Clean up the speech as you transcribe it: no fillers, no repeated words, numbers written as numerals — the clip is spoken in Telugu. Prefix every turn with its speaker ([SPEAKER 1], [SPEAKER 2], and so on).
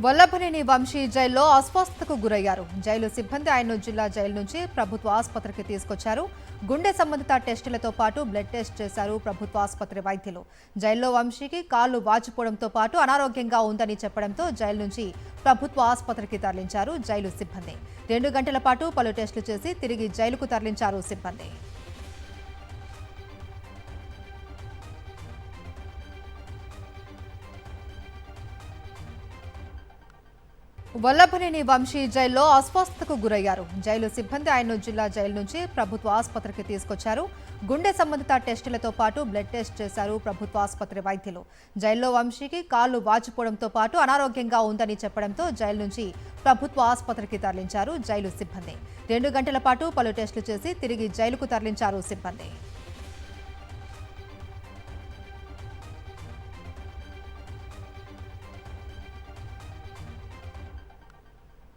[SPEAKER 1] వల్లభనేని వంశీ జైల్లో అస్వస్థతకు గురయ్యారు. జైలు సిబ్బంది ఆయన్ను జిల్లా జైలు నుంచి ప్రభుత్వ ఆసుపత్రికి తీసుకొచ్చారు. గుండె సంబంధిత టెస్టులతో పాటు బ్లడ్ టెస్ట్ చేశారు ప్రభుత్వ ఆసుపత్రి వైద్యులు. జైల్లో వంశీకి కాళ్లు వాచిపోవడంతో పాటు అనారోగ్యంగా ఉందని చెప్పడంతో జైలు నుంచి ప్రభుత్వ ఆసుపత్రికి తరలించారు జైలు సిబ్బంది. 2 గంటల పాటు పలు టెస్టులు చేసి తిరిగి జైలుకు తరలించారు సిబ్బంది. వల్లభనేని వంశీ జైల్లో అస్వస్థతకు గురయ్యారు. జైలు సిబ్బంది ఆయన్ను జిల్లా జైలు నుంచి ప్రభుత్వ ఆసుపత్రికి తీసుకొచ్చారు. గుండె సంబంధిత టెస్టులతో పాటు బ్లడ్ టెస్ట్ చేశారు ప్రభుత్వ ఆసుపత్రి వైద్యులు. జైల్లో వంశీకి కాళ్లు వాచిపోవడంతో పాటు అనారోగ్యంగా ఉందని చెప్పడంతో జైలు నుంచి ప్రభుత్వ ఆసుపత్రికి తరలించారు జైలు సిబ్బంది. 2 గంటల పాటు పలు టెస్టులు చేసి తిరిగి జైలుకు తరలించారు సిబ్బంది.